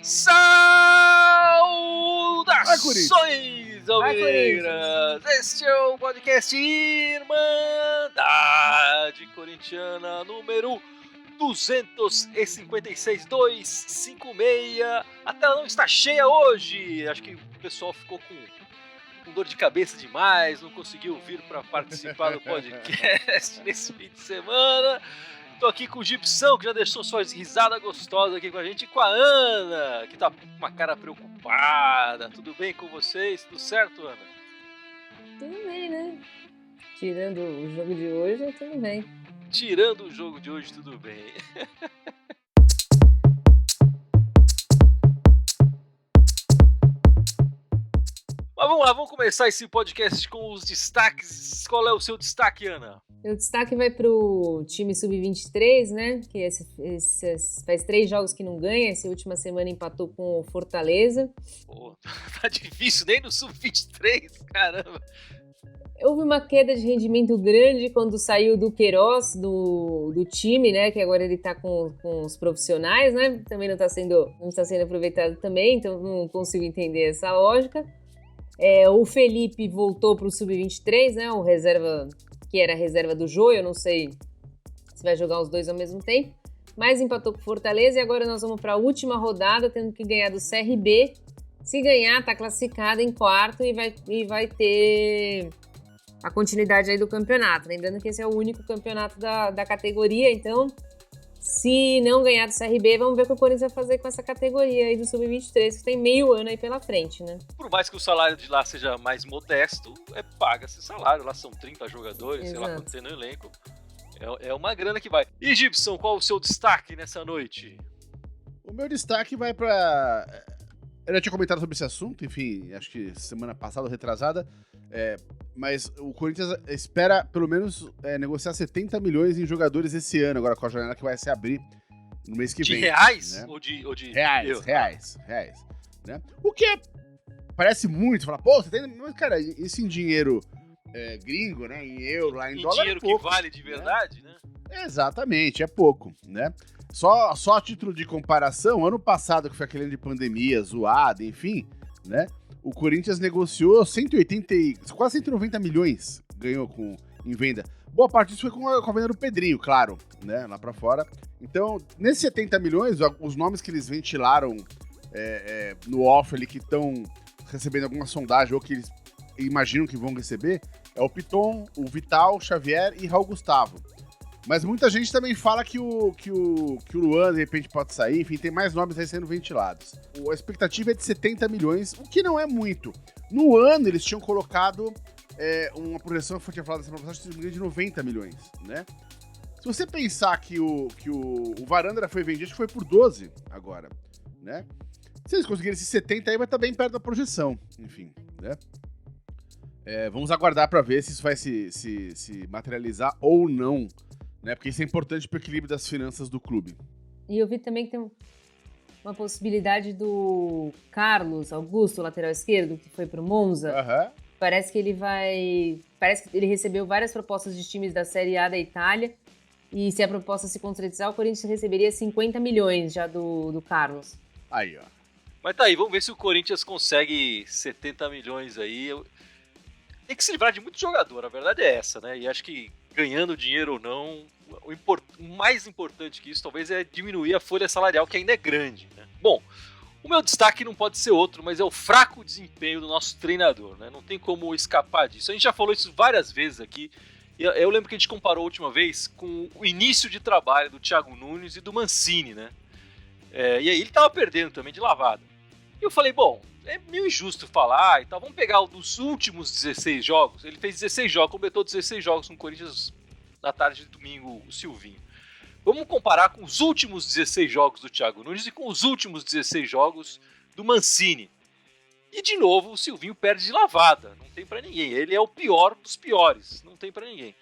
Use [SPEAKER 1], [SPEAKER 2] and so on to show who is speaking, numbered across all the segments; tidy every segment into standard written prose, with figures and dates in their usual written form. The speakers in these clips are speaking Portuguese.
[SPEAKER 1] Saudações, alvinegras! Este é o podcast Irmandade Corintiana número 256, 256. A tela não está cheia hoje. Acho que o pessoal ficou com dor de cabeça demais, não conseguiu vir para participar do podcast nesse fim de semana. Tô aqui com o Gibson, que já deixou sua risada gostosa aqui com a gente, e com a Ana, que tá com uma cara preocupada. Tudo bem com vocês? Tudo certo, Ana?
[SPEAKER 2] Tudo bem, né? Tirando o jogo de hoje, tudo bem.
[SPEAKER 1] Tirando o jogo de hoje, tudo bem. Mas vamos lá, vamos começar esse podcast com os destaques. Qual é o seu destaque, Ana?
[SPEAKER 2] Meu destaque vai pro time Sub-23, né? Que faz 3 jogos que não ganha. Essa última semana empatou com o Fortaleza.
[SPEAKER 1] Pô, tá difícil nem no Sub-23, caramba.
[SPEAKER 2] Houve uma queda de rendimento grande quando saiu do Queiroz do time, né? Que agora ele tá com os profissionais, né? Também não está sendo aproveitado também, então não consigo entender essa lógica. O Felipe voltou para o Sub-23, né? O reserva, que era a reserva do Jô, eu não sei se vai jogar os dois ao mesmo tempo, mas empatou com o Fortaleza e agora nós vamos para a última rodada, tendo que ganhar do CRB. Se ganhar, tá classificado em quarto e vai ter a continuidade aí do campeonato. Lembrando que esse é o único campeonato da categoria, então se não ganhar do CRB, vamos ver o que o Corinthians vai fazer com essa categoria aí do Sub-23, que tem meio ano aí pela frente, né?
[SPEAKER 1] Por mais que o salário de lá seja mais modesto, paga esse salário. Lá são 30 jogadores,
[SPEAKER 2] Exato.
[SPEAKER 1] Sei lá quanto tem no elenco. É uma grana que vai. E Gibson, qual o seu destaque nessa noite?
[SPEAKER 3] O meu destaque vai pra... Eu já tinha comentado sobre esse assunto, enfim, acho que semana passada ou retrasada, mas o Corinthians espera, pelo menos, negociar 70 milhões em jogadores esse ano, agora com a janela que vai se abrir no mês que vem.
[SPEAKER 1] De reais?
[SPEAKER 3] Né?
[SPEAKER 1] Ou de
[SPEAKER 3] Reais. Né? O que parece muito, fala, pô, 70 milhões, cara, isso em dinheiro gringo, né, em euro, lá em dólar
[SPEAKER 1] dinheiro
[SPEAKER 3] é pouco,
[SPEAKER 1] que vale de verdade, né?
[SPEAKER 3] Exatamente, é pouco, né? Só a título de comparação, ano passado, que foi aquele ano de pandemia, zoado, enfim, né? O Corinthians negociou quase 190 milhões, ganhou em venda. Boa parte disso foi com a venda do Pedrinho, claro, né? Lá pra fora. Então, nesses 70 milhões, os nomes que eles ventilaram no off ali, que estão recebendo alguma sondagem ou que eles imaginam que vão receber, é o Piton, o Vital, o Xavier e Raul Gustavo. Mas muita gente também fala que o Luan, de repente, pode sair. Enfim, tem mais nomes aí sendo ventilados. A expectativa é de 70 milhões, o que não é muito. No ano, eles tinham colocado uma projeção, que tinha falado semana passada, de 90 milhões, né? Se você pensar que o Varandra foi vendido, acho que foi por 12 agora, né? Se eles conseguirem esses 70 aí, vai estar bem perto da projeção, enfim, né? Vamos aguardar para ver se isso vai se materializar ou não, né? Porque isso é importante para o equilíbrio das finanças do clube.
[SPEAKER 2] E eu vi também que tem uma possibilidade do Carlos Augusto, lateral esquerdo, que foi pro Monza.
[SPEAKER 3] Uhum.
[SPEAKER 2] Parece que ele recebeu várias propostas de times da Série A da Itália. E se a proposta se concretizar, o Corinthians receberia 50 milhões já do Carlos.
[SPEAKER 3] Aí, ó.
[SPEAKER 1] Mas tá aí, vamos ver se o Corinthians consegue 70 milhões aí. Tem que se livrar de muito jogador, a verdade é essa, né? E acho que ganhando dinheiro ou não, o mais importante que isso talvez é diminuir a folha salarial, que ainda é grande, né? Bom, o meu destaque não pode ser outro, mas é o fraco desempenho do nosso treinador, né? Não tem como escapar disso. A gente já falou isso várias vezes aqui. Eu lembro que a gente comparou a última vez com o início de trabalho do Thiago Nunes e do Mancini, né? E aí ele tava perdendo também de lavada. E eu falei, bom, é meio injusto falar e tal. Vamos pegar dos últimos 16 jogos. Ele fez 16 jogos, completou 16 jogos com o Corinthians na tarde de domingo, o Silvinho. Vamos comparar com os últimos 16 jogos do Thiago Nunes e com os últimos 16 jogos do Mancini. E de novo o Silvinho perde de lavada. Não tem pra ninguém. Ele é o pior dos piores. Não tem pra ninguém.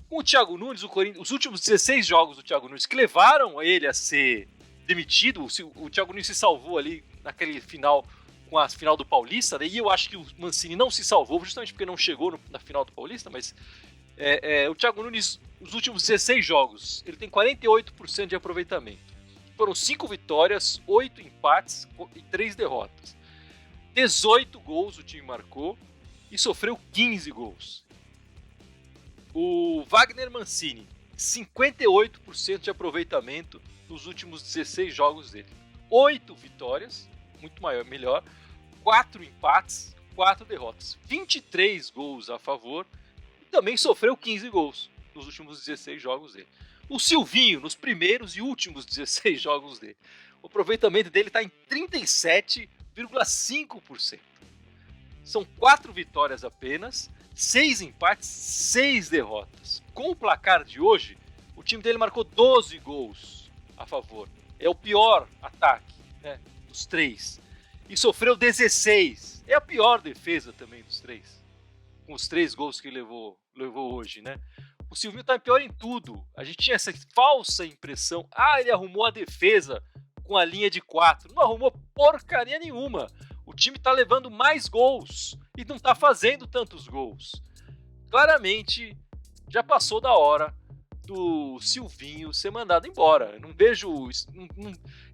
[SPEAKER 1] Com o Thiago Nunes, os últimos 16 jogos do Thiago Nunes que levaram ele a ser demitido, o Thiago Nunes se salvou ali naquele final com a final do Paulista, né? E eu acho que o Mancini não se salvou, justamente porque não chegou na final do Paulista, mas o Thiago Nunes, os últimos 16 jogos, ele tem 48% de aproveitamento. Foram 5 vitórias, 8 empates e 3 derrotas. 18 gols o time marcou e sofreu 15 gols. O Wagner Mancini, 58% de aproveitamento nos últimos 16 jogos dele. 8 vitórias, muito melhor, 4 empates, 4 derrotas. 23 gols a favor e também sofreu 15 gols nos últimos 16 jogos dele. O Silvinho, nos primeiros e últimos 16 jogos dele, o aproveitamento dele está em 37,5%. São 4 vitórias apenas, 6 empates, 6 derrotas. Com o placar de hoje, o time dele marcou 12 gols a favor. É o pior ataque, né, dos 3. E sofreu 16. É a pior defesa também dos 3. Com os 3 gols que levou hoje, né? O Silvinho tá pior em tudo. A gente tinha essa falsa impressão. Ele arrumou a defesa com a linha de 4. Não arrumou porcaria nenhuma. O time tá levando mais gols e não tá fazendo tantos gols. Claramente, já passou da hora do Silvinho ser mandado embora. Eu não vejo...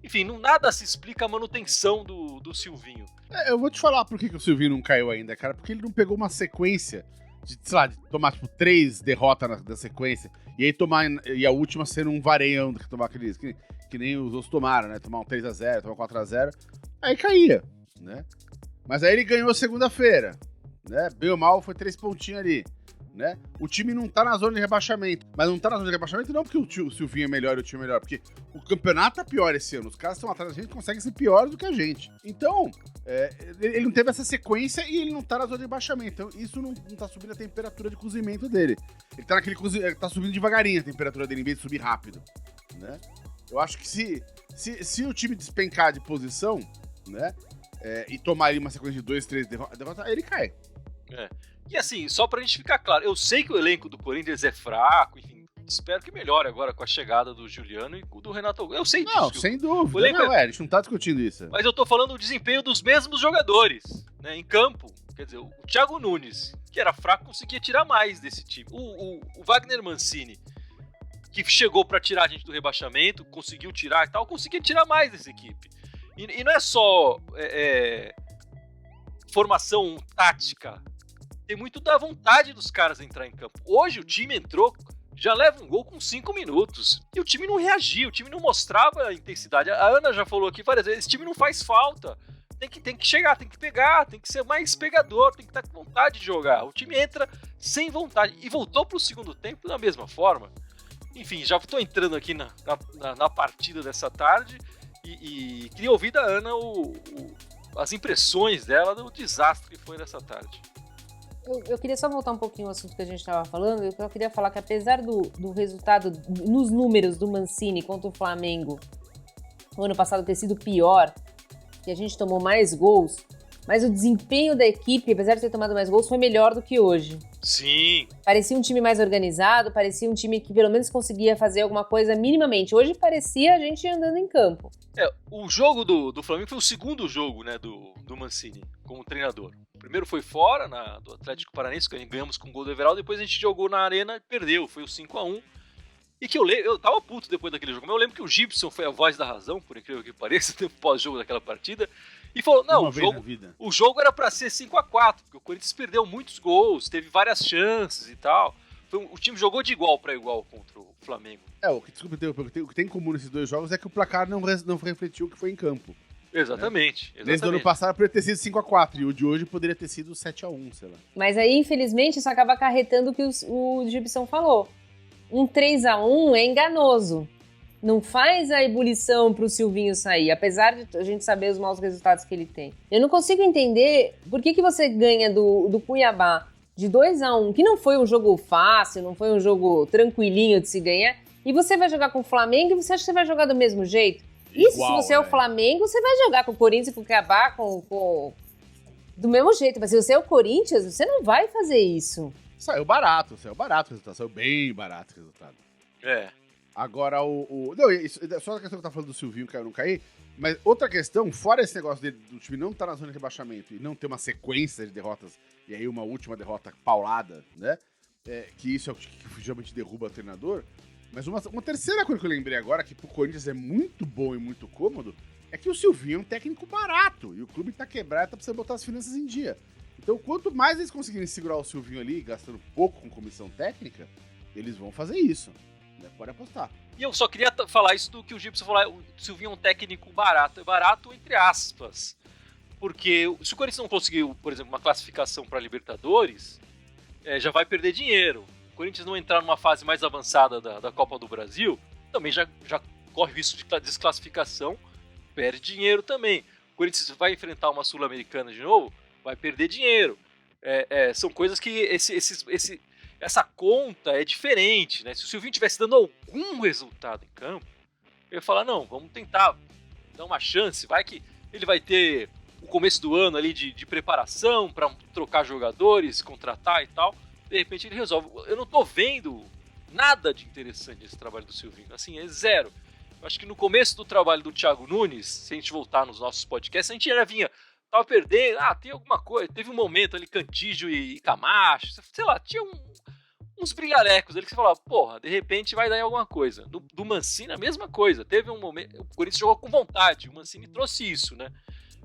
[SPEAKER 1] enfim, nada se explica a manutenção do Silvinho.
[SPEAKER 3] Eu vou te falar por que o Silvinho não caiu ainda, cara. Porque ele não pegou uma sequência de, sei lá, de tomar, tipo, 3 derrotas na sequência, e aí e a última sendo um vareião, que tomar aqueles, que nem os outros tomaram, né? Tomar um 3x0, tomar um 4x0, aí caía, né? Mas aí ele ganhou segunda-feira, né? Bem ou mal, foi 3 pontinhos ali, né? O time não tá na zona de rebaixamento, mas não tá na zona de rebaixamento não porque o Silvinho é melhor e o time é melhor, porque o campeonato tá pior esse ano, os caras estão atrás da gente, conseguem ser piores do que a gente. Então, ele não teve essa sequência e ele não tá na zona de rebaixamento, então isso não tá subindo a temperatura de cozimento dele. Ele tá ele tá subindo devagarinho a temperatura dele, em vez de subir rápido, né? Eu acho que se o time despencar de posição, né, e tomar ali uma sequência de 2, 3 derrotas, aí ele cai.
[SPEAKER 1] E assim, só pra gente ficar claro, eu sei que o elenco do Corinthians é fraco, enfim, espero que melhore agora com a chegada do Juliano e do Renato Augusto. Eu sei disso.
[SPEAKER 3] Não, sem dúvida. A gente não tá discutindo isso.
[SPEAKER 1] Mas eu tô falando do desempenho dos mesmos jogadores, né, em campo. Quer dizer, o Thiago Nunes, que era fraco, conseguia tirar mais desse time. O Wagner Mancini, que chegou pra tirar a gente do rebaixamento, conseguiu tirar e tal, conseguia tirar mais dessa equipe. E não é só formação tática. Tem muito da vontade dos caras entrar em campo. Hoje o time entrou, já leva um gol com 5 minutos. E o time não reagia, o time não mostrava a intensidade. A Ana já falou aqui várias vezes, esse time não faz falta. Tem que chegar, tem que pegar, tem que ser mais pegador, tem que estar com vontade de jogar. O time entra sem vontade. E voltou pro segundo tempo da mesma forma. Enfim, já estou entrando aqui na partida dessa tarde e queria ouvir da Ana as impressões dela do desastre que foi nessa tarde.
[SPEAKER 2] Eu queria só voltar um pouquinho ao assunto que a gente estava falando. Eu queria falar que apesar do resultado, nos números do Mancini contra o Flamengo, o ano passado ter sido pior, que a gente tomou mais gols, mas o desempenho da equipe, apesar de ter tomado mais gols, foi melhor do que hoje.
[SPEAKER 1] Sim.
[SPEAKER 2] Parecia um time mais organizado, parecia um time que pelo menos conseguia fazer alguma coisa minimamente. Hoje parecia a gente andando em campo.
[SPEAKER 1] O jogo do Flamengo foi o segundo jogo, né, do Mancini como treinador. O primeiro foi fora, do Atlético Paranaense, que ganhamos com o gol do Everaldo, depois a gente jogou na Arena e perdeu, foi o 5-1. E que eu tava puto depois daquele jogo, mas eu lembro que o Gibson foi a voz da razão, por incrível que pareça, no pós-jogo daquela partida, e falou, não, o jogo era pra ser 5-4, porque o Corinthians perdeu muitos gols, teve várias chances e tal. O time jogou de igual para igual contra o Flamengo.
[SPEAKER 3] O que tem em comum nesses dois jogos é que o placar não refletiu o que foi em campo.
[SPEAKER 1] Exatamente.
[SPEAKER 3] Desde o ano passado poderia ter sido 5-4 e o de hoje poderia ter sido 7-1, sei lá.
[SPEAKER 2] Mas aí, infelizmente, isso acaba acarretando o que o Gibson falou. Um 3-1 é enganoso. Não faz a ebulição pro Silvinho sair, apesar de a gente saber os maus resultados que ele tem. Eu não consigo entender por que você ganha do Cuiabá de 2-1, que não foi um jogo fácil, não foi um jogo tranquilinho de se ganhar, e você vai jogar com o Flamengo e você acha que você vai jogar do mesmo jeito? Isso, se você é o Flamengo, você vai jogar com o Corinthians e com o Cuiabá do mesmo jeito. Mas se você é o Corinthians, você não vai fazer isso.
[SPEAKER 3] Saiu barato o resultado, saiu bem barato o resultado. Agora, não, só a questão que tá falando do Silvinho cair ou não cair, mas outra questão, fora esse negócio do time não estar na zona de rebaixamento e não ter uma sequência de derrotas, e aí uma última derrota paulada, né? Que isso é o que geralmente derruba o treinador. Mas uma terceira coisa que eu lembrei agora, que pro Corinthians é muito bom e muito cômodo, é que o Silvinho é um técnico barato, e o clube tá quebrado, tá precisando botar as finanças em dia. Então, quanto mais eles conseguirem segurar o Silvinho ali, gastando pouco com comissão técnica, eles vão fazer isso. Né? Pode apostar.
[SPEAKER 1] E eu só queria falar isso do que o Gibson falou, o Silvinho é um técnico barato. É barato entre aspas. Porque se o Corinthians não conseguiu, por exemplo, uma classificação para Libertadores, já vai perder dinheiro. O Corinthians não entrar numa fase mais avançada da Copa do Brasil, também já corre risco de desclassificação, perde dinheiro também. O Corinthians vai enfrentar uma Sul-Americana de novo, vai perder dinheiro. São coisas que essa conta é diferente, né? Se o Silvinho estivesse dando algum resultado em campo, eu ia falar, não, vamos tentar dar uma chance, vai que ele vai ter o começo do ano ali de preparação para trocar jogadores, contratar e tal, de repente ele resolve. Eu não tô vendo nada de interessante nesse trabalho do Silvinho, assim, é zero. Eu acho que no começo do trabalho do Thiago Nunes, se a gente voltar nos nossos podcasts, a gente já vinha, tava perdendo, tem alguma coisa, teve um momento ali, Cantígio e Camacho, sei lá, tinha uns brilharecos ali que você falava, porra, de repente vai dar em alguma coisa. Do Mancini, a mesma coisa, teve um momento, o Corinthians jogou com vontade, o Mancini trouxe isso, né?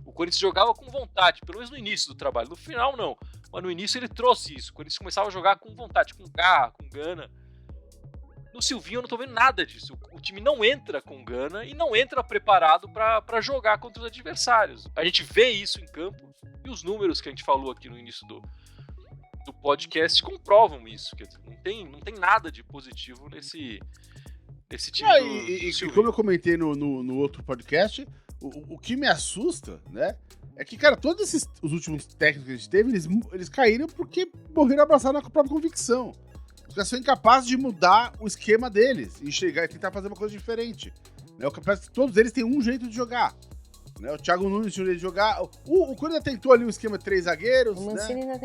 [SPEAKER 1] O Corinthians jogava com vontade, pelo menos no início do trabalho, no final não, mas no início ele trouxe isso, o Corinthians começava a jogar com vontade, com garra, com gana. No Silvinho eu não tô vendo nada disso. O time não entra com gana e não entra preparado para jogar contra os adversários. A gente vê isso em campo e os números que a gente falou aqui no início do podcast comprovam isso. Quer dizer, não tem nada de positivo nesse time
[SPEAKER 3] e como eu comentei no outro podcast, o que me assusta, né? É que, cara, todos os últimos técnicos que a gente teve, eles caíram porque morreram abraçados na própria convicção. Os caras são incapazes de mudar o esquema deles e chegar e tentar fazer uma coisa diferente. Né? Parece que todos eles têm um jeito de jogar. Né? O Thiago Nunes tinha um jeito de jogar. O Corinthians tentou ali um esquema de 3 zagueiros.
[SPEAKER 2] O Mancini,
[SPEAKER 3] né?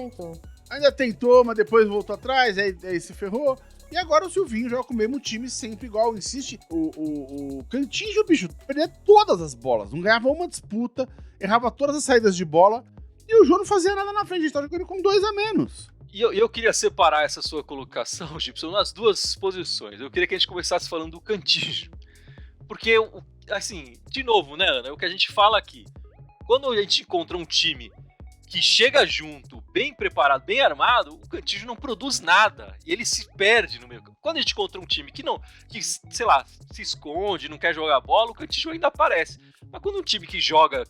[SPEAKER 2] ainda
[SPEAKER 3] tentou, mas depois voltou atrás, aí se ferrou. E agora o Silvinho joga com o mesmo time sempre igual. Insiste. O Cantígio, bicho, perdia todas as bolas. Não ganhava uma disputa, errava todas as saídas de bola. E o João não fazia nada na frente. A gente tava jogando com 2 a menos.
[SPEAKER 1] E eu queria separar essa sua colocação, Gibson, nas duas posições. Eu queria que a gente começasse falando do Cantígio. Porque, assim, de novo, né, Ana? É o que a gente fala aqui. Quando a gente encontra um time que chega junto, bem preparado, bem armado, o Cantígio não produz nada. E ele se perde no meio campo. Quando a gente encontra um time que, sei lá, se esconde, não quer jogar bola, o Cantígio ainda aparece. Mas quando um time que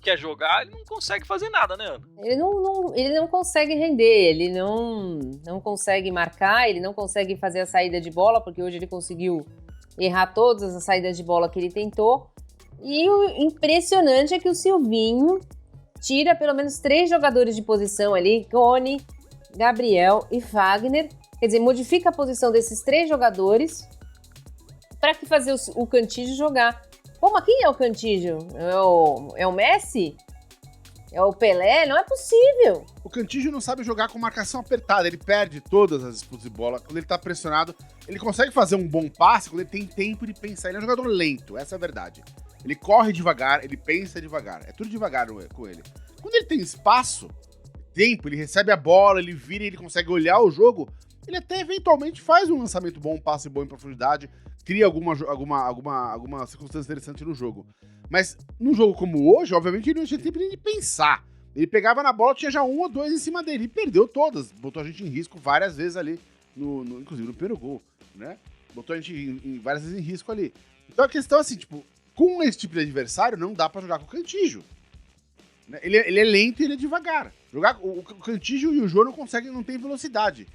[SPEAKER 1] quer jogar, ele não consegue fazer nada, né, Ana?
[SPEAKER 2] Ele não consegue render, ele não consegue marcar, ele não consegue fazer a saída de bola, porque hoje ele conseguiu errar todas as saídas de bola que ele tentou. E o impressionante é que o Silvinho tira pelo menos 3 jogadores de posição ali, Rony, Gabriel e Fagner. Quer dizer, modifica a posição desses 3 jogadores para que fazer o Cantígio jogar. Pô, mas quem é o Cantígio? É o Messi? É o Pelé? Não é possível.
[SPEAKER 3] O Cantígio não sabe jogar com marcação apertada, ele perde todas as disputas de bola. Quando ele tá pressionado, ele consegue fazer um bom passe quando ele tem tempo de pensar. Ele é um jogador lento, essa é a verdade. Ele corre devagar, ele pensa devagar. É tudo devagar com ele. Quando ele tem espaço, tempo, ele recebe a bola, ele vira e ele consegue olhar o jogo, ele até eventualmente faz um lançamento bom, um passe bom em profundidade, cria alguma circunstância interessante no jogo. Mas num jogo como hoje, obviamente, ele não tinha tempo nem de pensar. Ele pegava na bola, tinha já 1 ou 2 em cima dele e perdeu todas. Botou a gente em risco várias vezes ali, inclusive no primeiro gol, né? Botou a gente várias vezes em risco ali. Então a questão é assim, tipo, com esse tipo de adversário, não dá pra jogar com o Cantígio. Ele é lento e ele é devagar. O Cantígio e o Jô não tem velocidade.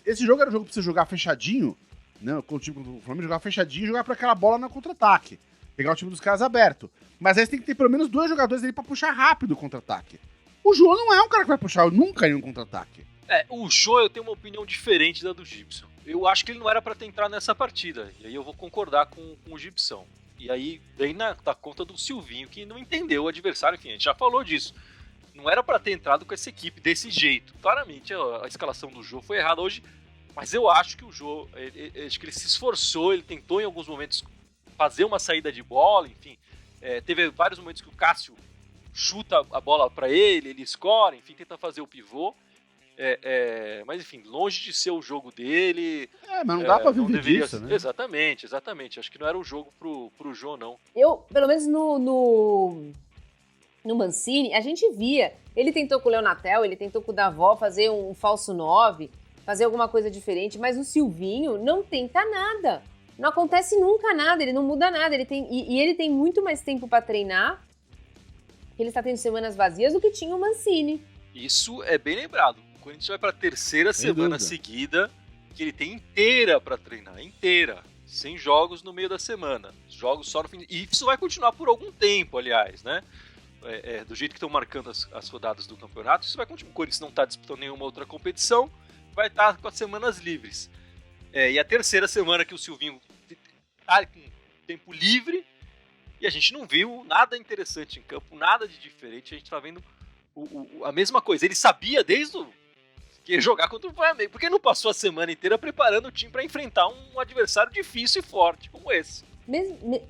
[SPEAKER 3] Esse jogo era um jogo pra você jogar fechadinho, né? Com o time do Flamengo, jogar fechadinho e jogar pra aquela bola na contra-ataque. Pegar o time dos caras aberto. Mas aí você tem que ter pelo menos 2 jogadores ali pra puxar rápido o contra-ataque. O Jô não é um cara que vai puxar nunca em um contra-ataque.
[SPEAKER 1] O Jô, eu tenho uma opinião diferente da do Gibson. Eu acho que ele não era pra ter entrado nessa partida. E aí eu vou concordar com o Gibson. E aí vem na conta do Silvinho, que não entendeu o adversário. Enfim, a gente já falou disso. Não era pra ter entrado com essa equipe desse jeito. Claramente a escalação do Jô foi errada. Hoje Mas eu acho que o jogo, acho que ele se esforçou, ele tentou em alguns momentos fazer uma saída de bola, enfim. Teve vários momentos que o Cássio chuta a bola para ele escora, enfim, tenta fazer o pivô. Mas enfim, longe de ser o jogo dele.
[SPEAKER 3] Mas não dá pra viver disso, né?
[SPEAKER 1] Exatamente. Acho que não era o jogo pro Jô, não.
[SPEAKER 2] Eu, pelo menos no Mancini, a gente via. Ele tentou com o Leonatel, ele tentou com o Davó fazer um falso 9, fazer alguma coisa diferente, mas o Silvinho não tenta nada. Não acontece nunca nada, ele não muda nada. Ele tem muito mais tempo para treinar, porque ele está tendo semanas vazias do que tinha o Mancini.
[SPEAKER 1] Isso é bem lembrado. O Corinthians vai para a terceira semana seguida que ele tem inteira para treinar, inteira. Sem jogos no meio da semana. Jogos só no fim. E isso vai continuar por algum tempo, aliás, né? Do jeito que estão marcando as rodadas do campeonato, isso vai continuar. O Corinthians não está disputando nenhuma outra competição, vai estar com as semanas livres. E a terceira semana que o Silvinho está com tempo livre, e a gente não viu nada interessante em campo, nada de diferente, a gente está vendo a mesma coisa. Ele sabia desde que ia jogar contra o Flamengo, porque não passou a semana inteira preparando o time para enfrentar um adversário difícil e forte como esse.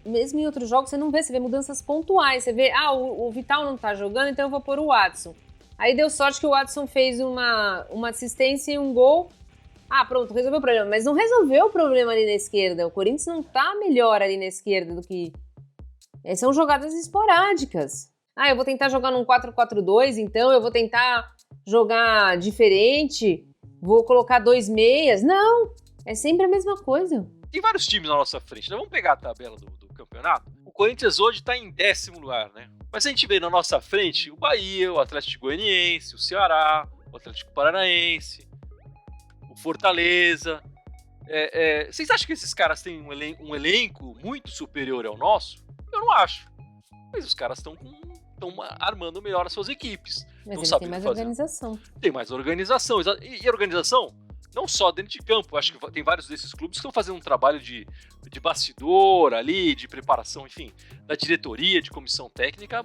[SPEAKER 2] Mesmo em outros jogos, você vê mudanças pontuais. Você vê, o Vital não tá jogando, então eu vou pôr o Watson. Aí deu sorte que o Watson fez uma assistência e um gol. Pronto, resolveu o problema. Mas não resolveu o problema ali na esquerda. O Corinthians não tá melhor ali na esquerda do que... São jogadas esporádicas. Eu vou tentar jogar num 4-4-2, então eu vou tentar jogar diferente, vou colocar 2 meias. Não, é sempre a mesma coisa.
[SPEAKER 1] Tem vários times na nossa frente, né? Vamos pegar a tabela do campeonato. O Corinthians hoje está em 10º lugar, né? Mas a gente vê na nossa frente o Bahia, o Atlético Goianiense, o Ceará, o Atlético Paranaense, o Fortaleza. Vocês acham que esses caras têm um elenco muito superior ao nosso? Eu não acho. Mas os caras estão armando melhor as suas equipes.
[SPEAKER 2] Mas eles têm mais organização.
[SPEAKER 1] Tem mais organização. E a organização, não só dentro de campo. Acho que tem vários desses clubes que estão fazendo um trabalho de bastidor ali, de preparação, enfim, da diretoria, de comissão técnica,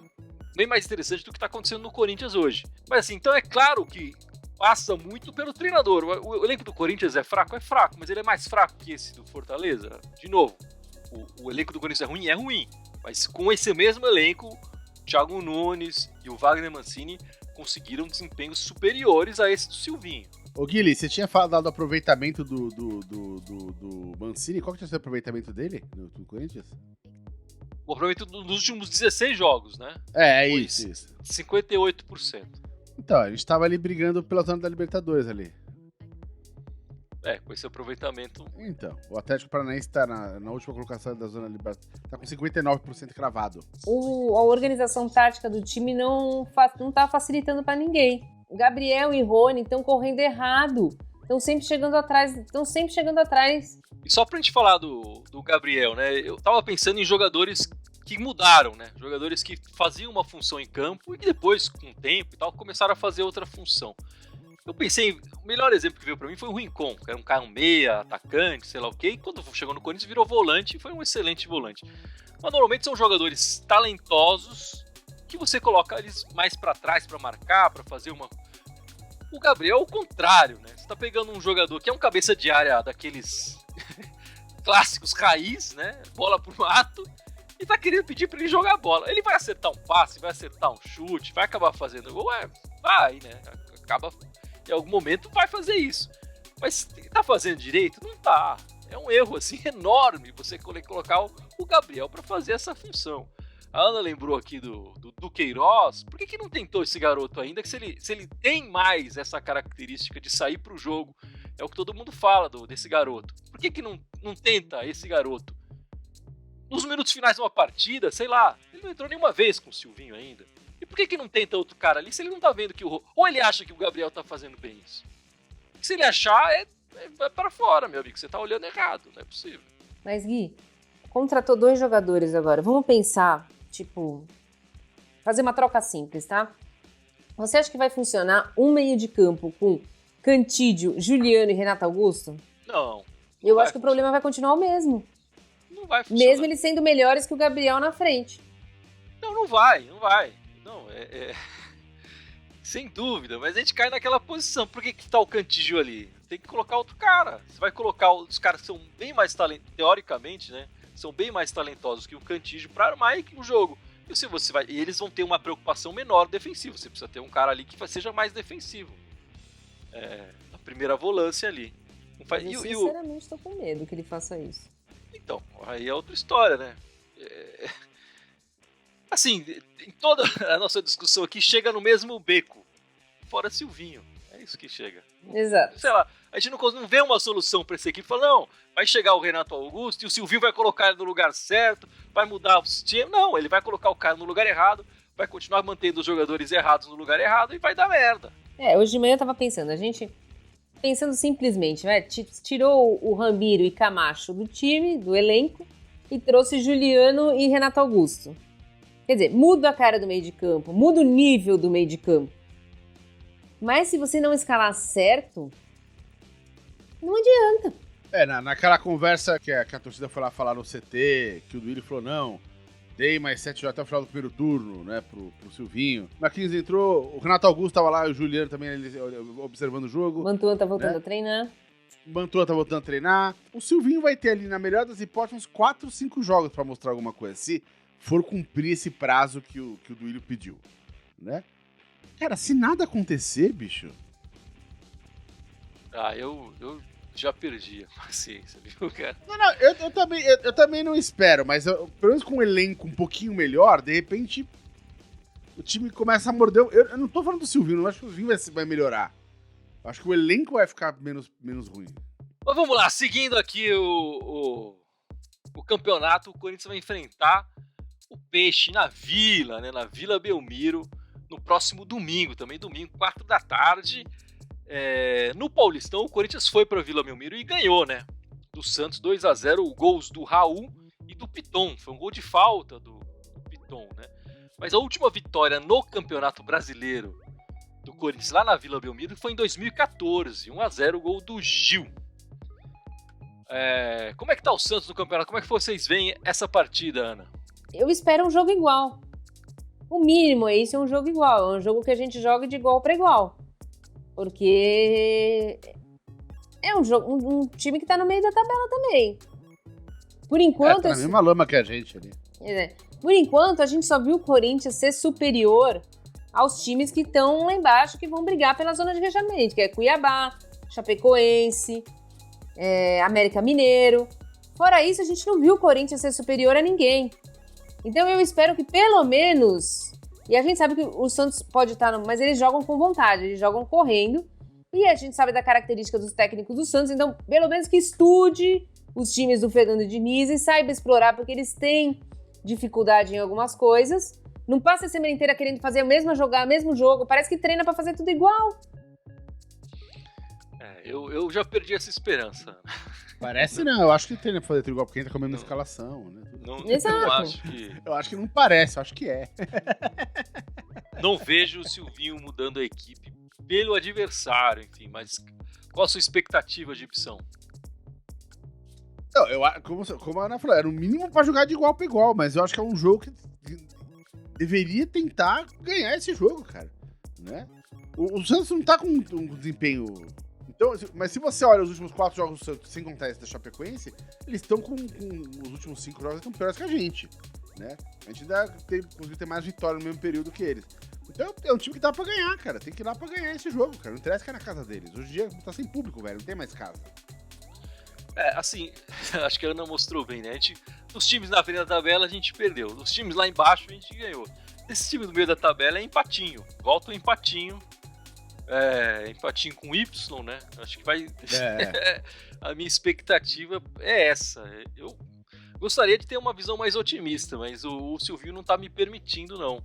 [SPEAKER 1] bem mais interessante do que está acontecendo no Corinthians hoje. Mas assim, então é claro que passa muito pelo treinador. O elenco do Corinthians é fraco, mas ele é mais fraco que esse do Fortaleza. De novo, o elenco do Corinthians é ruim. Mas com esse mesmo elenco, o Thiago Nunes e o Wagner Mancini conseguiram desempenhos superiores a esse do Silvinho.
[SPEAKER 3] Ô Guilherme, você tinha falado do aproveitamento do Mancini. Qual que tinha sido o aproveitamento dele no Corinthians?
[SPEAKER 1] O aproveitamento dos últimos 16 jogos, né?
[SPEAKER 3] Isso.
[SPEAKER 1] 58%.
[SPEAKER 3] Então, a gente tava ali brigando pela zona da Libertadores ali.
[SPEAKER 1] Com esse aproveitamento.
[SPEAKER 3] Então, o Atlético Paranaense tá na última colocação da zona Libertadores. Tá com 59% cravado.
[SPEAKER 2] A organização tática do time não tá facilitando pra ninguém. Gabriel e Rony estão correndo errado. Estão sempre chegando atrás.
[SPEAKER 1] E só pra gente falar do Gabriel, né? Eu tava pensando em jogadores que mudaram, né? Jogadores que faziam uma função em campo e que depois, com o tempo e tal, começaram a fazer outra função. Eu pensei, o melhor exemplo que veio pra mim foi o Rincon, que era um cara, um meia, atacante, sei lá o quê, e quando chegou no Corinthians virou volante e foi um excelente volante. Mas normalmente são jogadores talentosos que você coloca eles mais pra trás pra marcar, pra fazer uma... O Gabriel é o contrário, né? Você tá pegando um jogador que é um cabeça de área daqueles clássicos raiz, né? Bola pro mato, e tá querendo pedir pra ele jogar a bola. Ele vai acertar um passe, vai acertar um chute, vai acabar fazendo gol, vai, né? Acaba... Em algum momento vai fazer isso. Mas tá fazendo direito? Não tá. É um erro assim enorme você colocar o Gabriel para fazer essa função. A Ana lembrou aqui do Queiroz. Por que não tentou esse garoto ainda? Que se ele tem mais essa característica de sair pro jogo, é o que todo mundo fala desse garoto. Por que não tenta esse garoto? Nos minutos finais de uma partida, sei lá, ele não entrou nenhuma vez com o Silvinho ainda. E por que não tenta outro cara ali se ele não tá vendo que ou ele acha que o Gabriel tá fazendo bem isso? Se ele achar, vai para fora, meu amigo. Você tá olhando errado, não é possível.
[SPEAKER 2] Mas, Gui, contratou 2 jogadores agora. Vamos pensar, fazer uma troca simples, tá? Você acha que vai funcionar um meio de campo com Cantídio, Juliano e Renato Augusto?
[SPEAKER 1] Não.
[SPEAKER 2] Eu acho que o problema vai continuar o mesmo.
[SPEAKER 1] Não vai funcionar.
[SPEAKER 2] Mesmo eles sendo melhores que o Gabriel na frente.
[SPEAKER 1] Não vai. Não, sem dúvida, mas a gente cai naquela posição. Por que tá o Cantígio ali? tem que colocar outro cara. Você vai colocar os caras que são bem mais talentosos, teoricamente, né? São bem mais talentosos que o Cantígio para armar o jogo. E eles vão ter uma preocupação menor defensiva. Você precisa ter um cara ali que seja mais defensivo. A primeira volância ali.
[SPEAKER 2] Eu sinceramente estou com medo que ele faça isso.
[SPEAKER 1] Então, aí é outra história, né? Assim, em toda a nossa discussão aqui, chega no mesmo beco. Fora Silvinho. É isso que chega.
[SPEAKER 2] Exato.
[SPEAKER 1] Sei lá, a gente não vê uma solução para essa equipe. Fala, não, vai chegar o Renato Augusto e o Silvinho vai colocar ele no lugar certo, vai mudar o sistema. Não, ele vai colocar o cara no lugar errado, vai continuar mantendo os jogadores errados no lugar errado e vai dar merda.
[SPEAKER 2] Hoje de manhã eu tava pensando, a gente... Pensando simplesmente, né? Tirou o Ramiro e Camacho do time, do elenco, e trouxe Juliano e Renato Augusto. Quer dizer, muda a cara do meio de campo, muda o nível do meio de campo. Mas se você não escalar certo, não adianta.
[SPEAKER 3] Naquela conversa que a torcida foi lá falar no CT, que o Duílio falou, não, dei mais 7 jogos até o final do primeiro turno, né, pro Silvinho. O Marquinhos entrou, o Renato Augusto tava lá, o Juliano também observando o jogo.
[SPEAKER 2] Mantua tá voltando a treinar.
[SPEAKER 3] Mantua tá voltando a treinar. O Silvinho vai ter ali, na melhor das hipóteses, uns 4, 5 jogos pra mostrar alguma coisa, se for cumprir esse prazo que o Duílio pediu, né? Cara, se nada acontecer, bicho...
[SPEAKER 1] Eu já perdi a paciência, viu, cara?
[SPEAKER 3] Não, eu também não espero, mas pelo menos com um elenco um pouquinho melhor, de repente o time começa a morder. Eu não tô falando do Silvinho, não acho que o Silvinho vai melhorar. Eu acho que o elenco vai ficar menos ruim.
[SPEAKER 1] Mas vamos lá, seguindo aqui o campeonato, o Corinthians vai enfrentar o Peixe na Vila, né? Na Vila Belmiro, no próximo domingo, 4 da tarde. No Paulistão, o Corinthians foi para Vila Belmiro e ganhou, né? Do Santos 2-0, gols do Raul e do Piton. Foi um gol de falta do Piton, né? Mas a última vitória no Campeonato Brasileiro do Corinthians lá na Vila Belmiro foi em 2014, 1-0, gol do Gil. Como é que tá o Santos no campeonato? Como é que vocês veem essa partida, Ana?
[SPEAKER 2] Eu espero um jogo igual. O mínimo é isso, é um jogo igual. É um jogo que a gente joga de igual para igual. Porque é um time que tá no meio da tabela também. Por enquanto...
[SPEAKER 3] tá na mesma lama que a gente ali.
[SPEAKER 2] Por enquanto, a gente só viu o Corinthians ser superior aos times que estão lá embaixo, que vão brigar pela zona de rebaixamento, que é Cuiabá, Chapecoense, América Mineiro. Fora isso, a gente não viu o Corinthians ser superior a ninguém. Então eu espero que pelo menos... E a gente sabe que o Santos pode estar... Mas eles jogam com vontade, eles jogam correndo. E a gente sabe da característica dos técnicos do Santos. Então, pelo menos que estude os times do Fernando Diniz e saiba explorar, porque eles têm dificuldade em algumas coisas. Não passa a semana inteira querendo fazer o mesmo jogo. Parece que treina pra fazer tudo igual.
[SPEAKER 1] Eu já perdi essa esperança.
[SPEAKER 3] Parece não, eu acho que treina pra fazer tudo igual, porque entra com a mesma escalação, né?
[SPEAKER 1] Não
[SPEAKER 2] Exato.
[SPEAKER 3] Eu acho que não parece, eu acho que é.
[SPEAKER 1] Não vejo o Silvinho mudando a equipe pelo adversário, enfim, mas qual a sua expectativa de opção?
[SPEAKER 3] Não, como a Ana falou, era o mínimo pra jogar de igual pra igual, mas eu acho que é um jogo que deveria tentar ganhar esse jogo, cara, né? O Santos não tá com um desempenho... Então, mas se você olha os últimos 4 jogos do Santos, sem contar esse da Chapecoense, eles estão com os últimos 5 jogos estão piores que a gente, né? A gente ainda conseguiu ter mais vitória no mesmo período que eles. Então é um time que dá pra ganhar, cara. Tem que ir lá pra ganhar esse jogo, cara. Não interessa que é na casa deles. Hoje em dia tá sem público, velho. Não tem mais casa.
[SPEAKER 1] Assim, acho que a Ana mostrou bem, né? Dos times na frente da tabela a gente perdeu. Dos times lá embaixo a gente ganhou. Esse time do meio da tabela é empatinho. Volta o empatinho. Empatinho com Y, né? Acho que vai... A minha expectativa é essa. Eu gostaria de ter uma visão mais otimista, mas o Silvinho não tá me permitindo, não.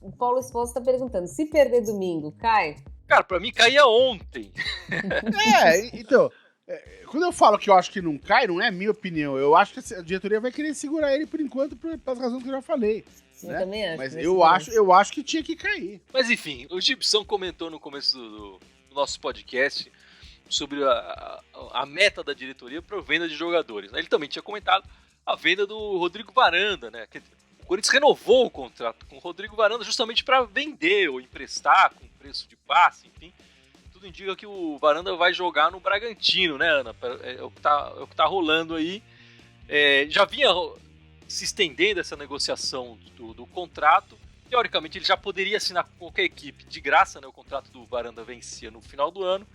[SPEAKER 2] O Paulo Esposo tá perguntando, se perder domingo, cai?
[SPEAKER 1] Cara, pra mim caía ontem.
[SPEAKER 3] Então... quando eu falo que eu acho que não cai, não é minha opinião. Eu acho que a diretoria vai querer segurar ele por enquanto, pelas razões que eu já falei.
[SPEAKER 2] Eu também acho.
[SPEAKER 3] Mas eu acho que tinha que cair.
[SPEAKER 1] Mas enfim, o Gibson comentou no começo do nosso podcast sobre a meta da diretoria para a venda de jogadores. Ele também tinha comentado a venda do Rodrigo Varanda, né? O Corinthians renovou o contrato com o Rodrigo Varanda justamente para vender ou emprestar com preço de passe, enfim. tudo indica que o Varanda vai jogar no Bragantino, né, Ana? É o que tá rolando aí. Já vinha se estendendo essa negociação do contrato. Teoricamente, ele já poderia assinar com qualquer equipe de graça, né? O contrato do Varanda vencia no final do ano.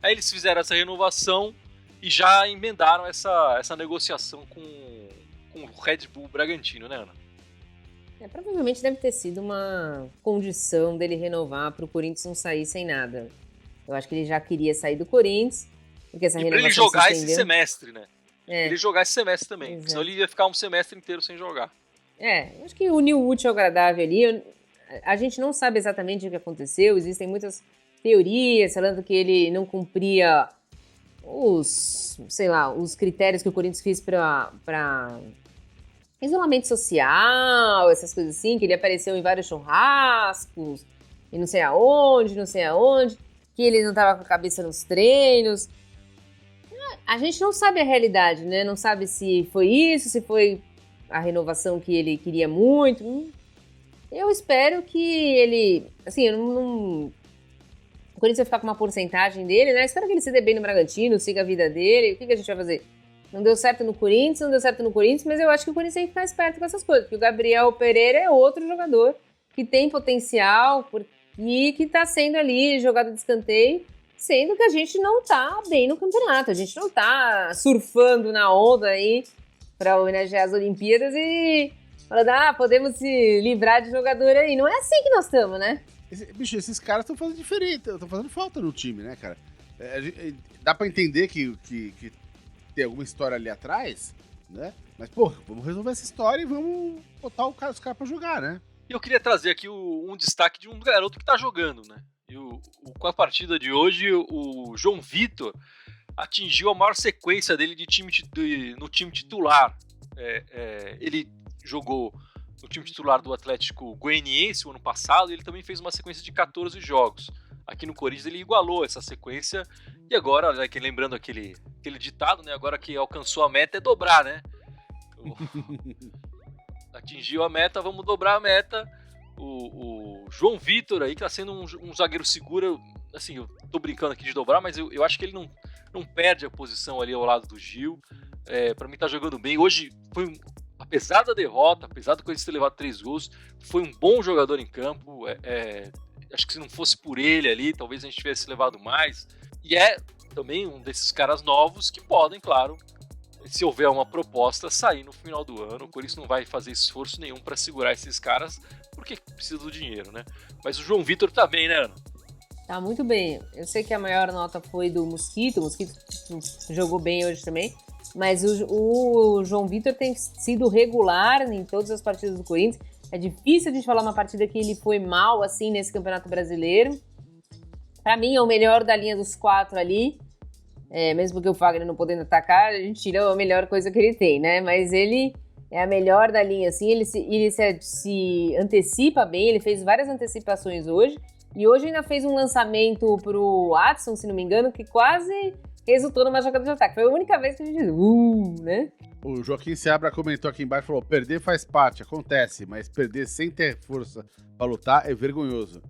[SPEAKER 1] Aí eles fizeram essa renovação e já emendaram essa negociação com o Red Bull Bragantino, né, Ana?
[SPEAKER 2] Provavelmente deve ter sido uma condição dele renovar para o Corinthians não sair sem nada. Eu acho que ele já queria sair do Corinthians, porque essa renovação
[SPEAKER 1] ele jogar
[SPEAKER 2] se
[SPEAKER 1] esse
[SPEAKER 2] estendeu.
[SPEAKER 1] semestre, né? Ele jogar esse semestre também,
[SPEAKER 2] Exato.
[SPEAKER 1] senão ele ia ficar um semestre inteiro sem jogar.
[SPEAKER 2] Eu acho que uniu o útil ao agradável ali. A gente não sabe exatamente o que aconteceu, existem muitas teorias falando que ele não cumpria os critérios que o Corinthians fez para isolamento social, essas coisas assim, que ele apareceu em vários churrascos, e não sei aonde, que ele não estava com a cabeça nos treinos. A gente não sabe a realidade, né? Não sabe se foi isso, se foi a renovação que ele queria muito. Eu espero que ele... Assim, o Corinthians vai ficar com uma porcentagem dele, né? Espero que ele se dê bem no Bragantino, siga a vida dele. O que a gente vai fazer? Não deu certo no Corinthians, mas eu acho que o Corinthians tem que ficar esperto com essas coisas, porque o Gabriel Pereira é outro jogador que tem potencial e que está sendo ali jogado de escanteio, sendo que a gente não tá bem no campeonato, a gente não tá surfando na onda aí para homenagear as Olimpíadas e falando, podemos se livrar de jogador aí. Não é assim que nós estamos, né?
[SPEAKER 3] Bicho, esses caras estão fazendo diferente, estão fazendo falta no time, né, cara? Dá pra entender que tem alguma história ali atrás, né? Mas, pô, vamos resolver essa história e vamos botar os caras pra jogar, né?
[SPEAKER 1] E eu queria trazer aqui um destaque de um garoto que tá jogando, né? E com a partida de hoje, o João Vitor atingiu a maior sequência dele no time titular. Ele jogou no time titular do Atlético Goianiense o ano passado, e ele também fez uma sequência de 14 jogos. Aqui no Corinthians ele igualou essa sequência, e agora, né, lembrando aquele ditado, né, agora que alcançou a meta é dobrar, né? Atingiu a meta, vamos dobrar a meta. O João Vitor aí, que tá sendo um zagueiro seguro, assim, eu tô brincando aqui de dobrar, mas eu acho que ele não perde a posição ali ao lado do Gil. Pra mim tá jogando bem. Hoje apesar da derrota, apesar do Corinthians ter levado 3 gols, foi um bom jogador em campo. Acho que se não fosse por ele ali, talvez a gente tivesse levado mais. E é também um desses caras novos que podem, claro, se houver uma proposta, sair no final do ano. O Corinthians não vai fazer esforço nenhum para segurar esses caras, porque precisa do dinheiro, né? Mas o João Vitor tá bem, né, Ana?
[SPEAKER 2] Tá muito bem. Eu sei que a maior nota foi do Mosquito. O Mosquito jogou bem hoje também. Mas o João Vitor tem sido regular em todas as partidas do Corinthians. É difícil a gente falar uma partida que ele foi mal, assim, nesse Campeonato Brasileiro. Pra mim, é o melhor da linha dos 4 ali. Mesmo porque o Fagner não podendo atacar, a gente tira a melhor coisa que ele tem, né? Mas ele é a melhor da linha, assim. Ele se antecipa bem, ele fez várias antecipações hoje. E hoje ainda fez um lançamento pro Adson, se não me engano, que quase resultou numa jogada de ataque. Foi a única vez que a gente diz, né?
[SPEAKER 3] O Joaquim Seabra comentou aqui embaixo, falou, perder faz parte, acontece, mas perder sem ter força pra lutar é vergonhoso.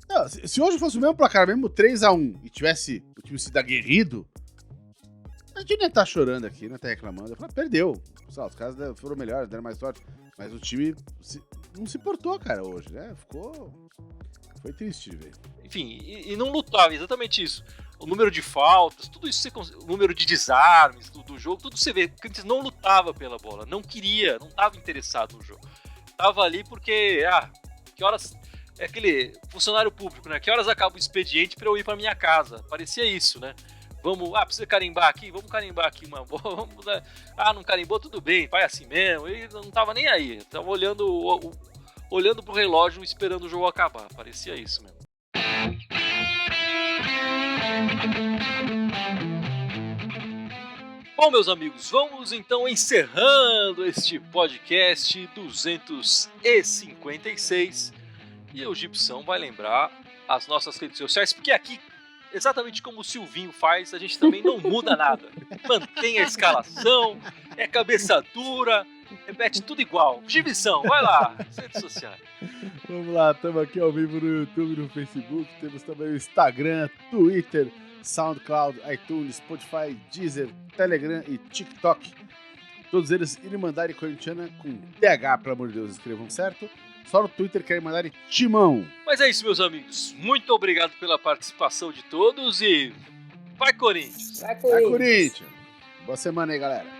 [SPEAKER 3] Não, se hoje fosse o mesmo placar, mesmo 3-1, e tivesse o time sido aguerrido, a gente não ia estar chorando aqui, não ia estar reclamando. Eu falei, perdeu. Os caras foram melhores, deram mais sorte, mas o time não se portou, cara, hoje, né? Foi triste, velho.
[SPEAKER 1] Enfim, e não lutava, exatamente isso. O número de faltas, tudo isso, o número de desarmes do jogo, tudo você vê. O Corinthians não lutava pela bola, não queria, não estava interessado no jogo. Tava ali porque, que horas... É aquele funcionário público, né? Que horas acaba o expediente para eu ir para minha casa? Parecia isso, né? Vamos, precisa carimbar aqui? Vamos carimbar aqui uma bola. Não carimbou, tudo bem, vai assim mesmo. Ele não tava nem aí, tava olhando pro relógio, esperando o jogo acabar. Parecia isso mesmo. Bom, meus amigos, vamos então encerrando este podcast 256. E o Gibson vai lembrar as nossas redes sociais, porque aqui, exatamente como o Silvinho faz, a gente também não muda nada. Mantém a escalação, é cabeça dura, Repete tudo igual. Gibson, vai lá. Redes sociais.
[SPEAKER 3] Vamos lá, estamos aqui ao vivo no YouTube, no Facebook, temos também o Instagram, Twitter, SoundCloud, iTunes, Spotify, Deezer, Telegram e TikTok. Todos eles Irmandade Corintiana com TH, pelo amor de Deus, escrevam certo. Só no Twitter que é Irmandade Timão.
[SPEAKER 1] Mas é isso, meus amigos. Muito obrigado pela participação de todos e vai, Corinthians!
[SPEAKER 2] Vai,
[SPEAKER 3] Vai,
[SPEAKER 2] Corinthians!
[SPEAKER 3] Corinthians! Boa semana aí, galera!